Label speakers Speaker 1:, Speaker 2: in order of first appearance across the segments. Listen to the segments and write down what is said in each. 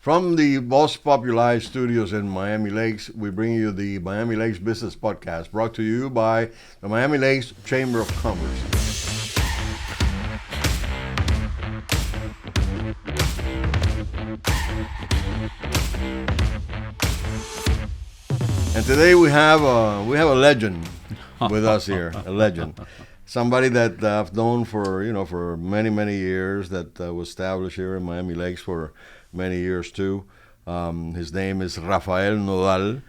Speaker 1: From the most popularized studios in Miami Lakes, we bring you the Miami Lakes Business Podcast, brought to you by the Miami Lakes Chamber of Commerce. And today we have a legend with us here, a legend, somebody that I've known for many years, that was established here in Miami Lakes for many years too. His name is Rafael Nodal.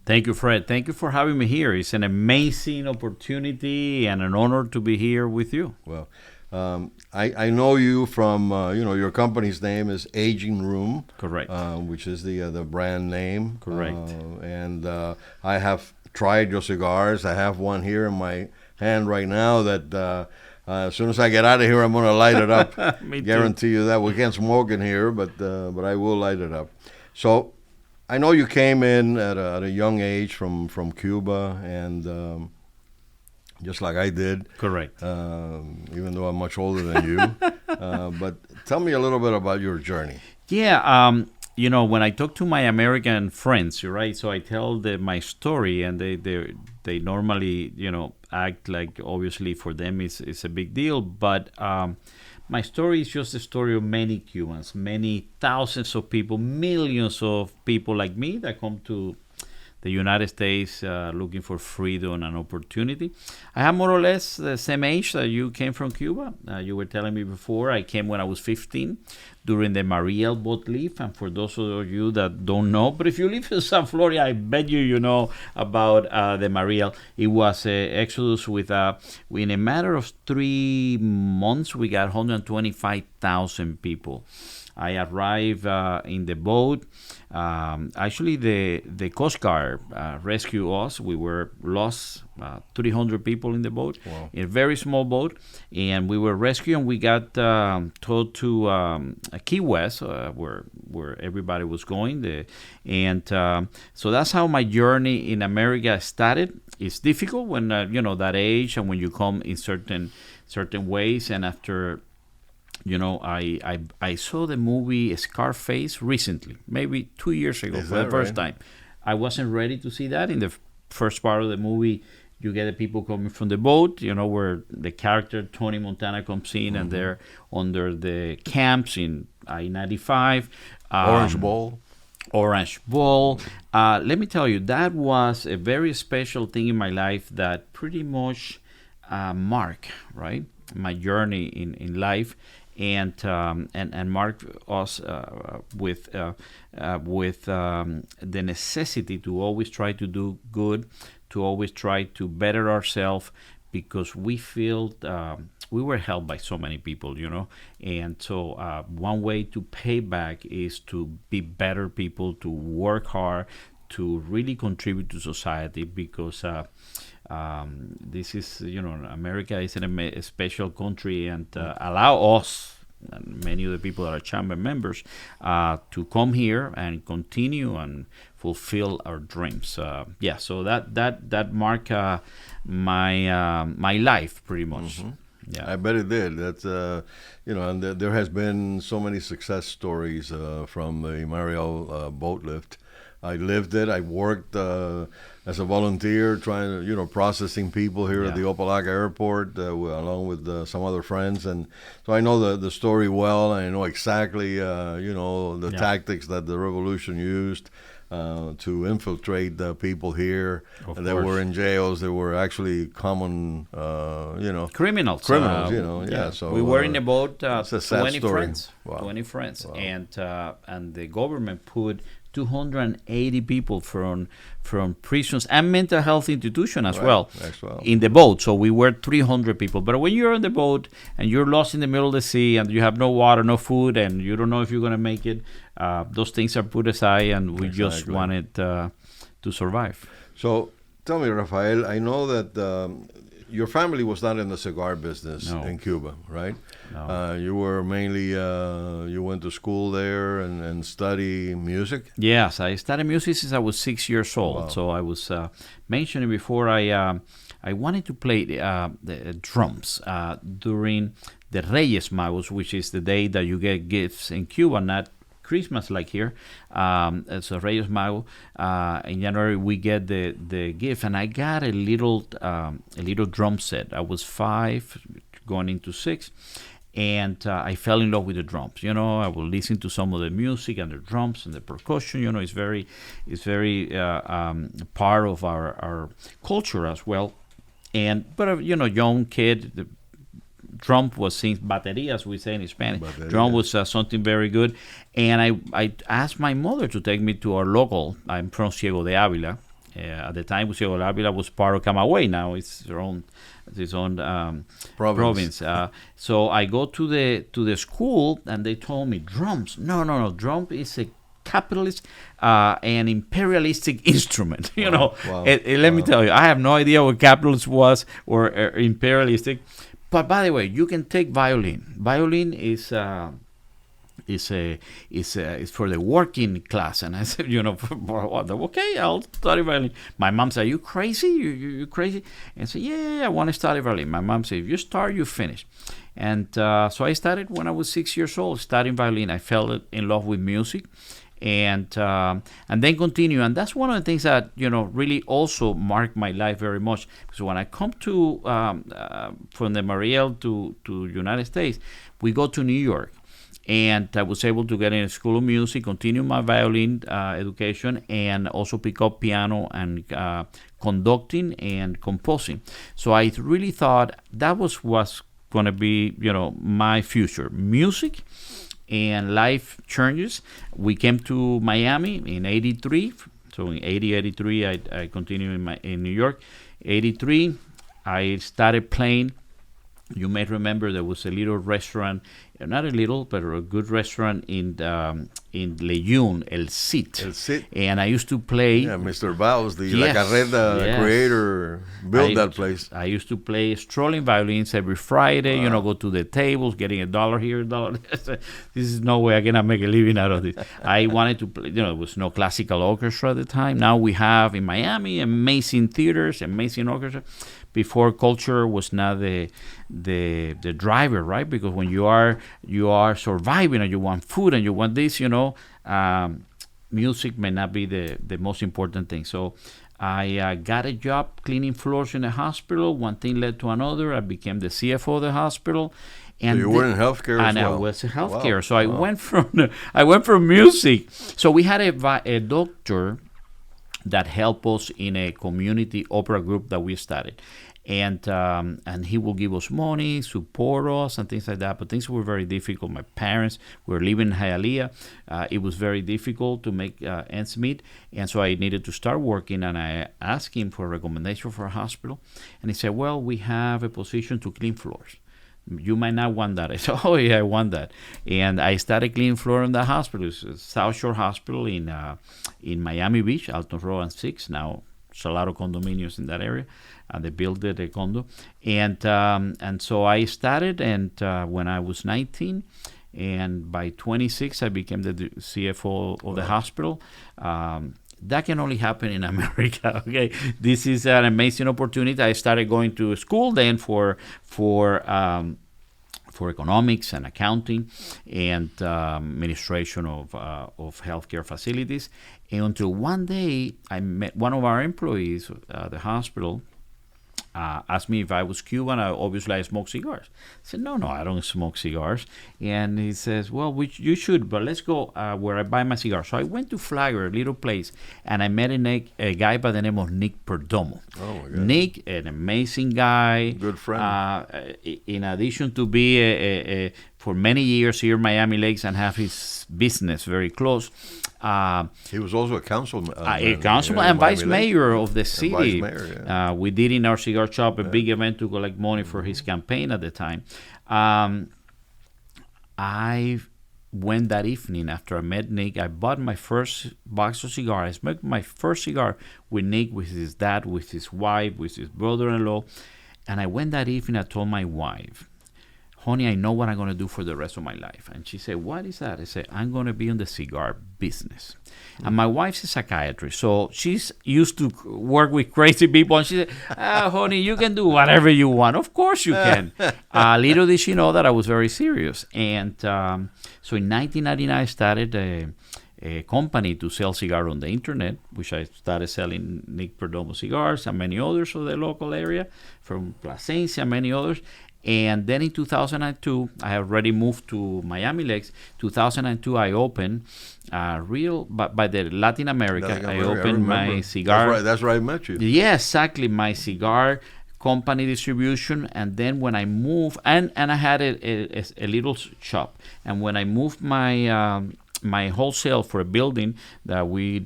Speaker 2: Thank you, Fred. Thank you for having me here. It's an amazing opportunity and an honor to be here with you.
Speaker 1: Well, I know you from your company's name is Aging Room,
Speaker 2: Correct.
Speaker 1: Which is the brand name.
Speaker 2: Correct.
Speaker 1: And I have tried your cigars. I have one here in my hand right now that as soon as I get out of here, I'm going to light it up.
Speaker 2: Me too.
Speaker 1: Guarantee you that. We can't smoke in here, but I will light it up. So I know you came in at a young age from Cuba, and just like I did.
Speaker 2: Correct.
Speaker 1: Even though I'm much older than you. But tell me a little bit about your journey.
Speaker 2: Yeah. When I talk to my American friends, you're right. So I tell my story, and they normally, act like obviously for them it's a big deal. But my story is just the story of many Cubans, many thousands of people, millions of people like me that come to the United States looking for freedom and opportunity. I have more or less the same age that you came from Cuba. You were telling me before, I came when I was 15 during the Mariel boat lift. And for those of you that don't know, but if you live in South Florida, I bet you know about the Mariel. It was an exodus in a matter of 3 months, we got 125,000 people. I arrived in the boat. Actually, the Coast Guard rescued us. We were lost, 300 people in the boat,
Speaker 1: Wow.
Speaker 2: in a very small boat, and we were rescued. And we got towed to Key West, where everybody was going. So that's how my journey in America started. It's difficult when that age, and when you come in certain ways, and after. I saw the movie Scarface recently, maybe 2 years ago, for the first time. I wasn't ready to see that. In the first part of the movie, you get the people coming from the boat, where the character Tony Montana comes in, and they're under the camps in I-95. Orange Bowl. Let me tell you, that was a very special thing in my life that pretty much marked, right, my journey in life. And mark us with the necessity to always try to do good, to always try to better ourselves, because we feel we were helped by so many people, And so one way to pay back is to be better people, to work hard, to really contribute to society, because this is, America is a special country, and allow us, and many of the people that are chamber members, to come here and continue and fulfill our dreams. So that marked my life pretty much.
Speaker 1: Mm-hmm.
Speaker 2: Yeah,
Speaker 1: I bet it did. That's and there has been so many success stories from the Mariel boat lift. I lived it. I worked as a volunteer, trying to, processing people here at the Opalaca Airport, along with some other friends, and so I know the story well. And I know exactly, the tactics that the revolution used to infiltrate the people here.
Speaker 2: Of
Speaker 1: They
Speaker 2: course.
Speaker 1: were in jails. They were actually common,
Speaker 2: criminals.
Speaker 1: So
Speaker 2: we were in a boat,
Speaker 1: it's a sad
Speaker 2: 20
Speaker 1: story.
Speaker 2: friends,
Speaker 1: Wow.
Speaker 2: 20 friends,
Speaker 1: Wow.
Speaker 2: and the government put 280 people from prisons and mental health institution as well in the boat. So we were 300 people. But when you're on the boat and you're lost in the middle of the sea, and you have no water, no food, and you don't know if you're going to make it, those things are put aside, and we just wanted to survive.
Speaker 1: So tell me, Rafael, I know that your family was not in the cigar business in Cuba, right?
Speaker 2: No.
Speaker 1: You were mainly, you went to school there and study music?
Speaker 2: Yes, I studied music since I was 6 years old.
Speaker 1: Wow.
Speaker 2: So I was mentioning before, I wanted to play the drums during the Reyes Magos, which is the day that you get gifts in Cuba, not Christmas like here. So Reyes Mago. In January we get the gift, and I got a little drum set. I was 5, going into 6. And I fell in love with the drums. I will listen to some of the music and the drums and the percussion. It's very part of our culture as well. But young kid, the drum was seen batería, as we say in Spanish.
Speaker 1: Batería.
Speaker 2: Drum was something very good. And I asked my mother to take me to our local. I'm from Ciego de Ávila. At the time, Ciego de Ávila was part of Camagüey. Now it's its own province. So I go to the school, and they told me drums. No. Drum is a capitalist and imperialistic instrument.
Speaker 1: Wow.
Speaker 2: Let me tell you, I have no idea what capitalist was or imperialistic. But by the way, you can take violin. Violin is for the working class. And I said, okay, I'll study violin. My mom said, "Are you crazy? You crazy?" And I said, yeah, I want to study violin. My mom said, "If you start, you finish." And so I started when I was 6 years old, studying violin. I fell in love with music. And then continue, and that's one of the things that really also marked my life very much. Because when I come to from the Mariel to United States, we go to New York, and I was able to get in a school of music, continue my violin education, and also pick up piano and conducting and composing. So I really thought that was going to be my future, music. And life changes. We came to Miami in 83. So in 83, I continued in New York. 83, I started playing. You may remember there was a little restaurant, not a little, but a good restaurant in Leyun, El Cid.
Speaker 1: El Cid.
Speaker 2: And I used to play.
Speaker 1: Yeah, Mr. Baus, the
Speaker 2: Yes,
Speaker 1: La Carreta creator, built that place.
Speaker 2: I used to play strolling violins every Friday, go to the tables, getting $1 here, $1. This is no way I'm going to make a living out of this. I wanted to play, there was no classical orchestra at the time. Now we have in Miami amazing theaters, amazing orchestra. Before, culture was not the driver, right? Because when you are surviving and you want food and you want this, music may not be the most important thing. So I got a job cleaning floors in a hospital. One thing led to another. I became the CFO of the hospital. And
Speaker 1: so you were in healthcare as well.
Speaker 2: And I was in healthcare. Wow. So I went from music. So we had a doctor that helped us in a community opera group that we started. And he will give us money, support us, and things like that. But things were very difficult. My parents were living in Hialeah. It was very difficult to make ends meet. And so I needed to start working, and I asked him for a recommendation for a hospital. And he said, "Well, we have a position to clean floors. You might not want that." I said, "Oh, yeah, I want that." And I started cleaning floor in the hospital. It's South Shore Hospital in Miami Beach, Alton Road and 6. Now, there's a lot of condominiums in that area. They built a condo. And so I started, and when I was 19, and by 26, I became the CFO of the hospital. That can only happen in America. Okay, this is an amazing opportunity. I started going to school then for economics and accounting and administration of healthcare facilities. And until one day, I met one of our employees at the hospital. Asked me if I was Cuban. Obviously, I smoke cigars. I said, no, I don't smoke cigars. And he says, well, you should, but let's go where I buy my cigars. So I went to Flagler, a little place, and I met a guy by the name of Nick Perdomo.
Speaker 1: Oh, my God.
Speaker 2: Nick, an amazing guy.
Speaker 1: Good friend.
Speaker 2: In addition to be for many years here in Miami Lakes and have his business very close.
Speaker 1: He was also a councilman.
Speaker 2: And vice mayor of the city.
Speaker 1: Vice mayor, yeah.
Speaker 2: We did in our cigar shop a big event to collect money for his campaign at the time. I went that evening after I met Nick. I bought my first box of cigars. I smoked my first cigar with Nick, with his dad, with his wife, with his brother-in-law. And I went that evening. I told my wife, honey, I know what I'm going to do for the rest of my life. And she said, what is that? I said, I'm going to be in the cigar business. And my wife's a psychiatrist, so she's used to work with crazy people. And she said, honey, you can do whatever you want. Of course you can. Little did she know that I was very serious. And so in 1999, I started a company to sell cigars on the internet, which I started selling Nick Perdomo cigars and many others of the local area, from Plasencia and many others. And then in 2002, I had already moved to Miami Lakes. 2002, I opened by the Latin America. I opened my cigar.
Speaker 1: That's right. I met you.
Speaker 2: Yeah, exactly. My cigar company distribution. And then when I moved, and I had a little shop. And when I moved my wholesale for a building that we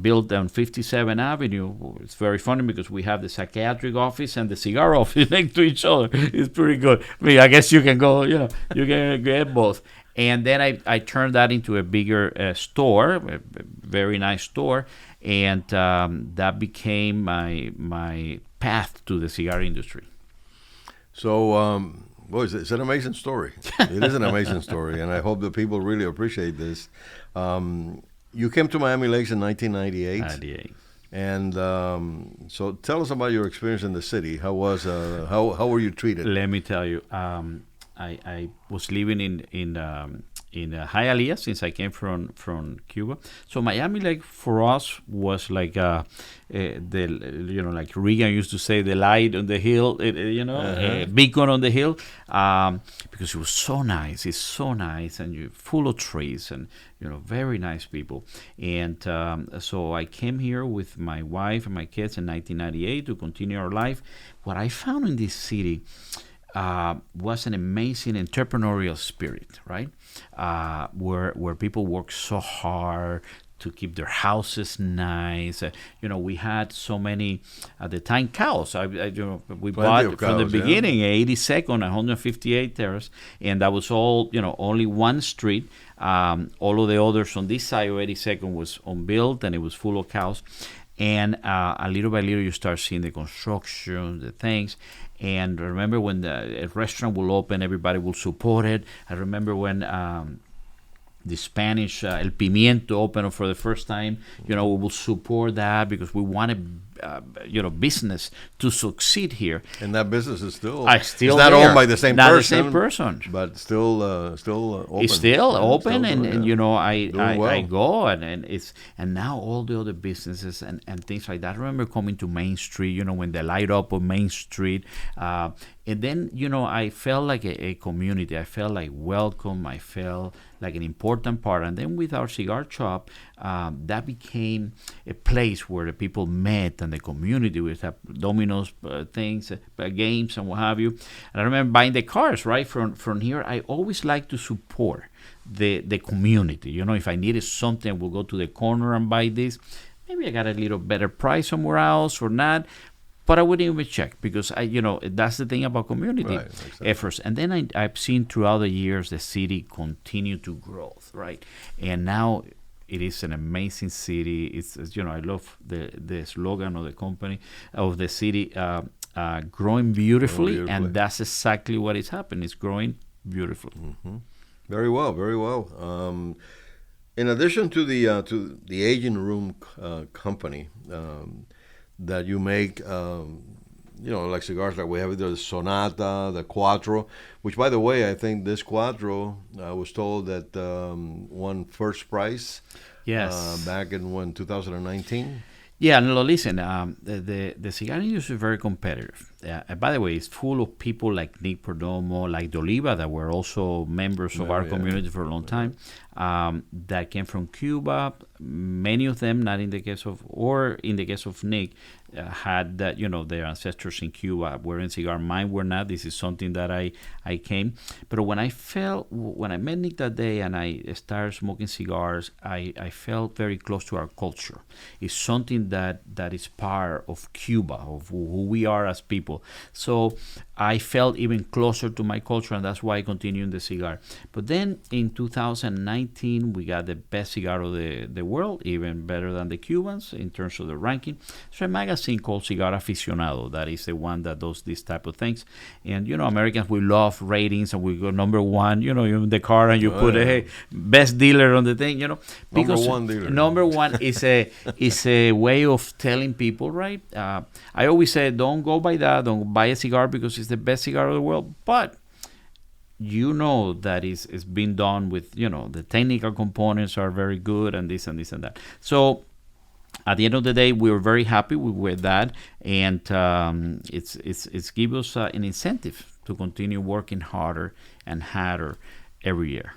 Speaker 2: built on 57th Avenue. It's very funny because we have the psychiatric office and the cigar office next to each other. It's pretty good. I mean, I guess you can go, you can get both. And then I turned that into a bigger store, a very nice store, and that became my path to the cigar industry.
Speaker 1: So, boy, it's an amazing story. It is an amazing story, and I hope that people really appreciate this. You came to Miami Lakes in 1998.
Speaker 2: 98.
Speaker 1: And so tell us about your experience in the city. How how were you treated?
Speaker 2: Let me tell you, I was living in Hialeah since I came from Cuba. So Miami, like for us, was like like Reagan used to say, the light on the hill, beacon on the hill, because it was so nice. It's so nice, and you're full of trees, and very nice people. And so I came here with my wife and my kids in 1998 to continue our life. What I found in this city was an amazing entrepreneurial spirit, right? Where people work so hard to keep their houses nice. We had so many at the time cows. We bought from the beginning, 82nd, 158 Terrace, and that was all only one street. All of the others on this side of 82nd was unbuilt, and it was full of cows. And a little by little, you start seeing the construction, the things. And I remember when a restaurant will open, everybody will support it. I remember when the Spanish El Pimiento opened for the first time. We will support that because we wanted business to succeed here.
Speaker 1: And that business is still
Speaker 2: it's not
Speaker 1: there. Owned by the same
Speaker 2: not
Speaker 1: person.
Speaker 2: The same person,
Speaker 1: but still open.
Speaker 2: It's still open, I
Speaker 1: well.
Speaker 2: go and now all the other businesses and things like that. I remember coming to Main Street, when they light up on Main Street, and then I felt like a community. I felt like welcome. I felt like an important part. And then with our cigar shop, that became a place where the people met and the community would have dominoes, things, games, and what have you. And I remember buying the cars right from here. I always like to support the community. If I needed something, I would go to the corner and buy this. Maybe I got a little better price somewhere else or not. But I wouldn't even check because that's the thing about community efforts. And then I've seen throughout the years the city continue to grow, right? And now it is an amazing city. It's I love the slogan of the company, of the city, growing beautifully, and that's exactly what is happening. It's growing beautifully.
Speaker 1: Mm-hmm. Very well, very well. In addition to the aging room company. That you make, like cigars like we have the Sonata, the Cuatro, which, by the way, I think this Cuatro, I was told that won first prize.
Speaker 2: Yes.
Speaker 1: Back in 2019.
Speaker 2: Yeah, no, listen, the cigar industry is very competitive. By the way, it's full of people like Nick Perdomo, like Doliva, that were also members of our community for a long time, that came from Cuba. Many of them, not in the case of, or in the case of Nick, had that, their ancestors in Cuba were in cigar. Mine were not. This is something that I came. But when I met Nick that day and I started smoking cigars, I felt very close to our culture. It's something that is part of Cuba, of who we are as people. people. So I felt even closer to my culture, and that's why I continue in the cigar. But then in 2019, we got the best cigar of the world, even better than the Cubans in terms of the ranking. So a magazine called Cigar Aficionado, that is the one that does this type of things. And, Americans, we love ratings, and we go number one, you're in the car and you put hey, best dealer on the thing,
Speaker 1: Number
Speaker 2: because
Speaker 1: one dealer.
Speaker 2: number one is a way of telling people, right? I always say, don't go by that, don't buy a cigar because it's the best cigar of the world, but that it's been done with, the technical components are very good, and this and this and that. So at the end of the day, we were very happy with that, and it's give us an incentive to continue working harder and harder every year.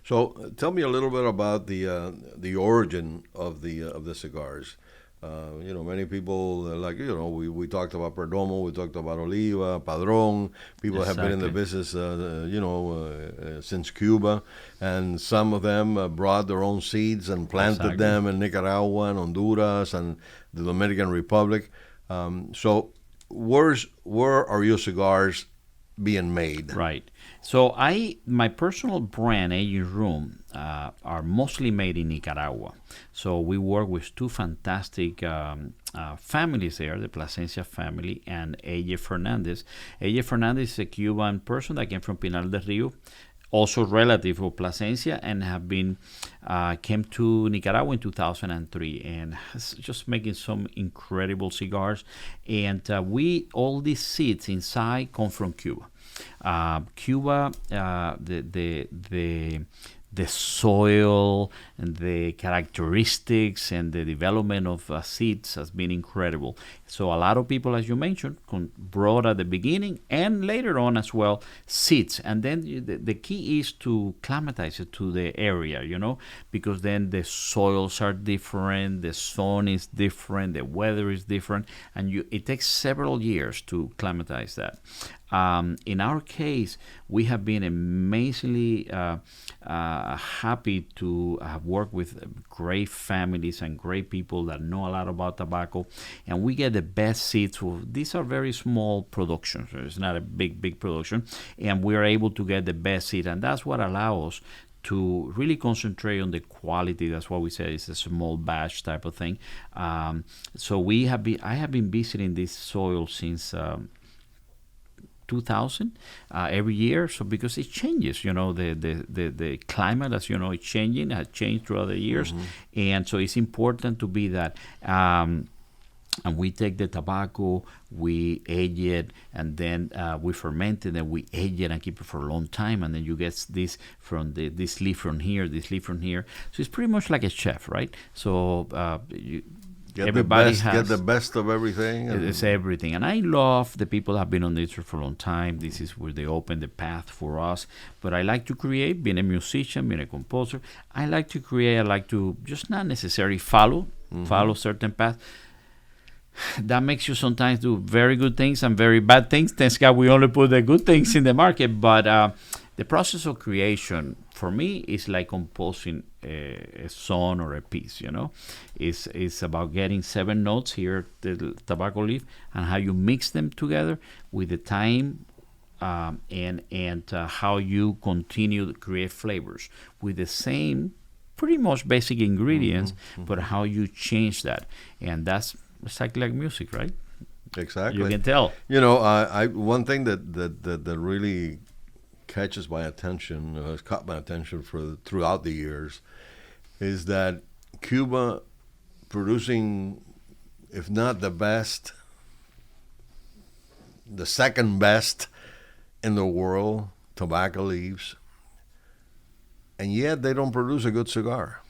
Speaker 1: So tell me a little bit about the origin of the cigars. Many people we talked about Perdomo, we talked about Oliva, Padron. People have been in the business, since Cuba, and some of them brought their own seeds and planted them in Nicaragua and Honduras and the Dominican Republic. So where are your cigars being made?
Speaker 2: Right. So my personal brand, Aging Room, are mostly made in Nicaragua. So we work with two fantastic families there, the Plasencia family and AJ Fernandez. AJ Fernandez is a Cuban person that came from Pinar del Rio, also relative of Plasencia, and have been came to Nicaragua in 2003 and just making some incredible cigars. And all these seeds inside come from Cuba. Cuba, the soil and the characteristics and the development of seeds has been incredible. So a lot of people, as you mentioned, brought at the beginning and later on as well seeds. And then the key is to climatize it to the area, because then the soils are different, the sun is different, the weather is different, and it takes several years to climatize that. In our case, we have been amazingly happy to have worked with great families and great people that know a lot about tobacco, and we get the best seeds. These are very small productions. It's not a big production, and we are able to get the best seed, and that's what allows us to really concentrate on the quality. That's why we say it's a small batch type of thing. So I have been visiting this soil since 2000 every year. So because it changes, the climate, as you know, it's changing. It has changed throughout the years, and so it's important to be that. And we take the tobacco, we age it, and then we ferment it, and we age it and keep it for a long time, and then you get this from this leaf from here, this leaf from here. So it's pretty much like a chef, right? So everybody
Speaker 1: get the best of everything.
Speaker 2: It's everything. And I love the people that have been on this for a long time. This is where they open the path for us. But I like to create, being a musician, being a composer. I like to create. I like to just not necessarily follow certain paths. That makes you sometimes do very good things and very bad things. Thanks God we only put the good things in the market. But the process of creation, for me, is like composing a song or a piece, It's about getting 7 notes here, the tobacco leaf, and how you mix them together with the time and how you continue to create flavors with the same pretty much basic ingredients, but how you change that. And that's exactly like music, right?
Speaker 1: Exactly.
Speaker 2: You can tell.
Speaker 1: One thing that really catches my attention, has caught my attention throughout the years, is that Cuba producing, if not the best, the second best in the world, tobacco leaves, and yet they don't produce a good cigar.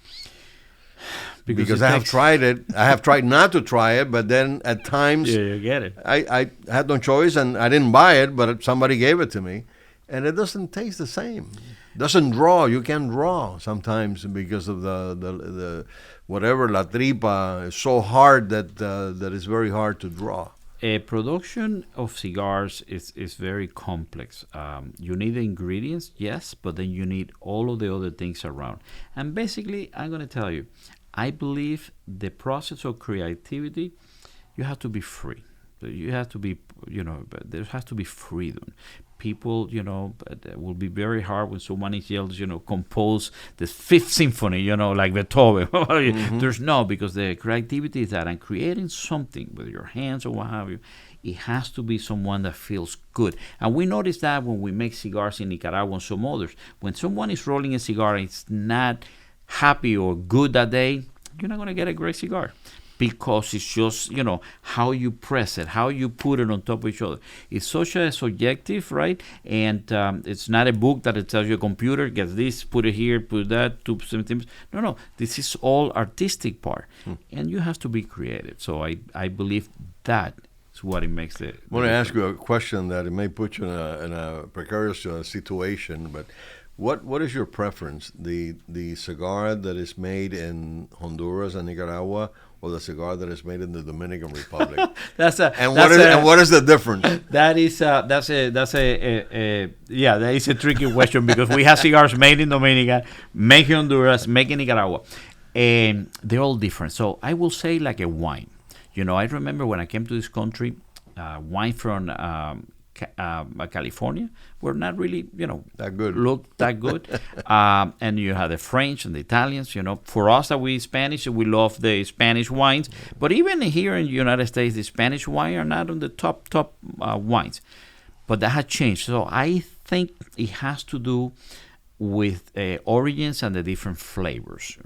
Speaker 1: Because I have tried it. I have tried not to try it, but then at times
Speaker 2: you get it.
Speaker 1: I had no choice, and I didn't buy it, but somebody gave it to me, and it doesn't taste the same. Doesn't draw. You can't draw sometimes because of the whatever la tripa is so hard that it's very hard to draw.
Speaker 2: A production of cigars is very complex. You need the ingredients, yes, but then you need all of the other things around. And basically, I'm going to tell you, I believe the process of creativity, you have to be free. You have to be but there has to be freedom. People, it will be very hard when someone is yells, compose the Fifth Symphony, like Beethoven. There's no, because the creativity is that, and creating something with your hands or what have you, it has to be someone that feels good. And we notice that when we make cigars in Nicaragua and some others. When someone is rolling a cigar and it's not happy or good that day, you're not going to get a great cigar. Because it's just, how you press it, how you put it on top of each other. It's such a subjective, right? And it's not a book that it tells you a computer, get this, put it here, put that, do something. No. This is all artistic part. And you have to be creative. So I believe that is what it makes it.
Speaker 1: I want to ask you a question that it may put you in a precarious situation, but what is your preference? The cigar that is made in Honduras and Nicaragua, or the cigar that is made in the Dominican Republic? What is the difference?
Speaker 2: That is a tricky question, because we have cigars made in Dominican, made in Honduras, made in Nicaragua, and they're all different. So I will say like a wine. I remember when I came to this country, wine from California were not really,
Speaker 1: that good.
Speaker 2: Look that good. And you have the French and the Italians. For us that we Spanish, we love the Spanish wines. But even here in the United States, the Spanish wine are not on the top wines. But that has changed. So I think it has to do with origins and the different flavors.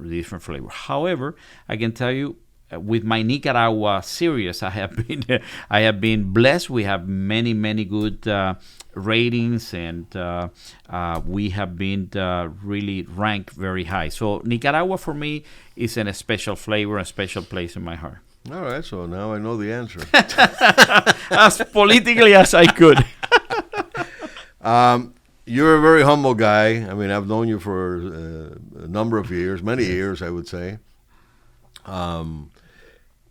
Speaker 2: However, I can tell you, with my Nicaragua series, I have been blessed. We have many good ratings, and we have been really ranked very high. So Nicaragua for me is in a special flavor, a special place in my heart.
Speaker 1: All right, so now I know the answer.
Speaker 2: As politically as I could.
Speaker 1: You're a very humble guy. I mean, I've known you for a number of years, many years, I would say.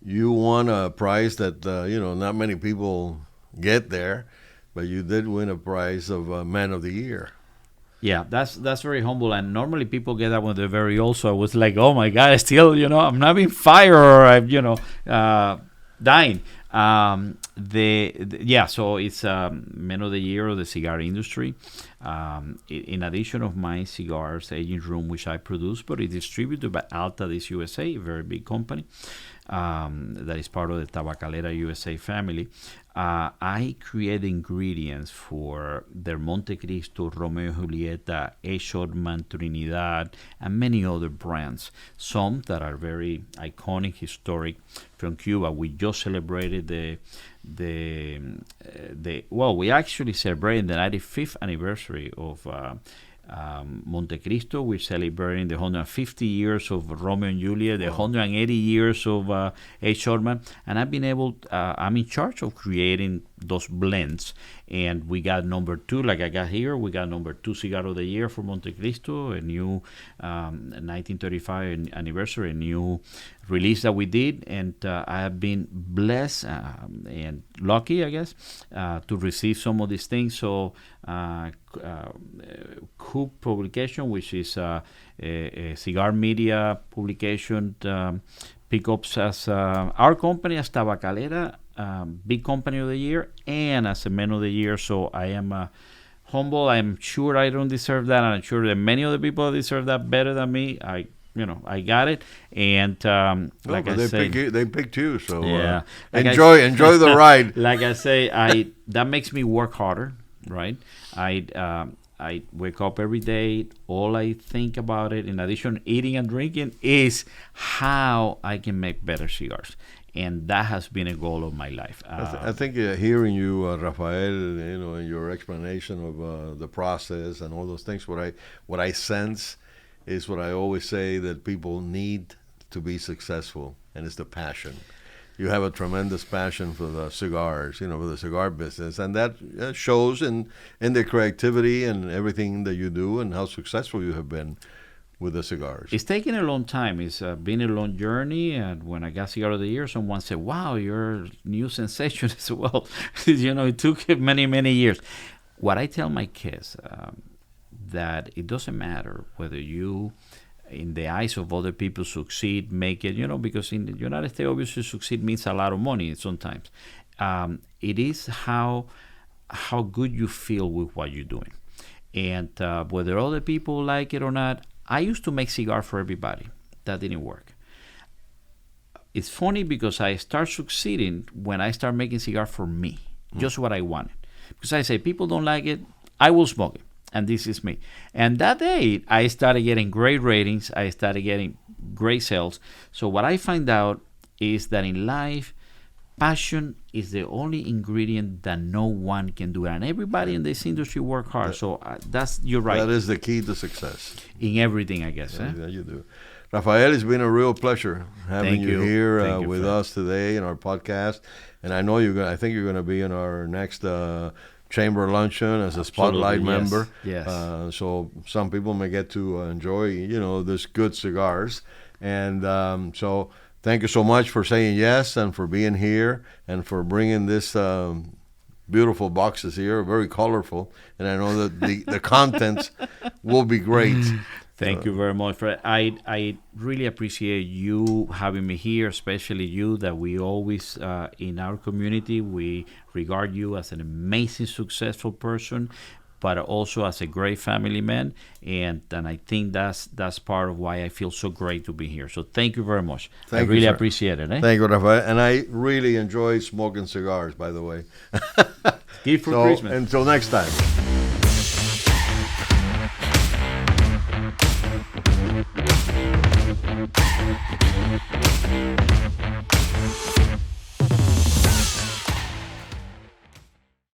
Speaker 1: You won a prize that not many people get there, but you did win a prize of Man of the Year.
Speaker 2: Yeah, that's very humble, and normally people get that when they're very old. So I was like, oh my God, still, I'm not being fired, or I'm, dying. So it's Man of the Year of the cigar industry. In addition of my cigars aging room, which I produce, but it's distributed by Alta this USA, a very big company that is part of the Tabacalera USA family. I create ingredients for their Monte Cristo, Romeo y Julieta, Eshorman, Trinidad, and many other brands. Some that are very iconic, historic from Cuba. We just celebrated we actually celebrated the 95th anniversary of Monte Cristo. We're celebrating the 150 years of Romeo and Juliet, the 180 years of H. Shortman, and I've been able. I'm in charge of creating those blends, and we got number 2, like I got here. We got number 2 cigar of the year for Monte Cristo, a new 1935 anniversary, a new release that we did, and I have been blessed and lucky, I guess, to receive some of these things. So Coop publication, which is a cigar media publication, pickups as our company as Tabacalera, big company of the year, and as a man of the year. So I am humble. I'm sure I don't deserve that, and I'm sure that many other people deserve that better than me. I got it, and
Speaker 1: they picked you, so
Speaker 2: yeah.
Speaker 1: Enjoy the ride.
Speaker 2: Like I say, that makes me work harder, right? I wake up every day. All I think about it, in addition to eating and drinking, is how I can make better cigars, and that has been a goal of my life.
Speaker 1: I think hearing you, Rafael, in your explanation of the process and all those things, what I sense is what I always say, that people need to be successful, and it's the passion. You have a tremendous passion for the cigars, for the cigar business, and that shows in the creativity and everything that you do, and how successful you have been with the cigars.
Speaker 2: It's taken a long time. It's been a long journey, and when I got Cigar of the Year, someone said, wow, you're a new sensation. I said, well, it took many years. What I tell my kids, that it doesn't matter whether you, in the eyes of other people, succeed, make it, because in the United States, obviously, succeed means a lot of money sometimes. it is how good you feel with what you're doing, and whether other people like it or not. I used to make cigar for everybody. That didn't work. It's funny because I start succeeding when I start making cigar for me, just what I wanted. Because I say people don't like it, I will smoke it, and this is me. And that day, I started getting great ratings. I started getting great sales. So what I find out is that in life, passion is the only ingredient that no one can do, and everybody in this industry work hard. So that's you're right.
Speaker 1: That is the key to success.
Speaker 2: In everything, I guess.
Speaker 1: Yeah, you do. Rafael, it's been a real pleasure having you here with us today in our podcast. And I know I think you're going to be in our next chamber luncheon as a spotlight member.
Speaker 2: Yes.
Speaker 1: So some people may get to enjoy, this good cigars. And so thank you so much for saying yes and for being here and for bringing this beautiful boxes here, very colorful. And I know that the contents will be great.
Speaker 2: Thank you very much. I really appreciate you having me here, especially you, that we always, in our community, we regard you as an amazing, successful person, but also as a great family man. And I think that's part of why I feel so great to be here. So thank you very much. I really appreciate it.
Speaker 1: Thank you, Rafael. And I really enjoy smoking cigars, by the way.
Speaker 2: Gift for Christmas.
Speaker 1: Until next time.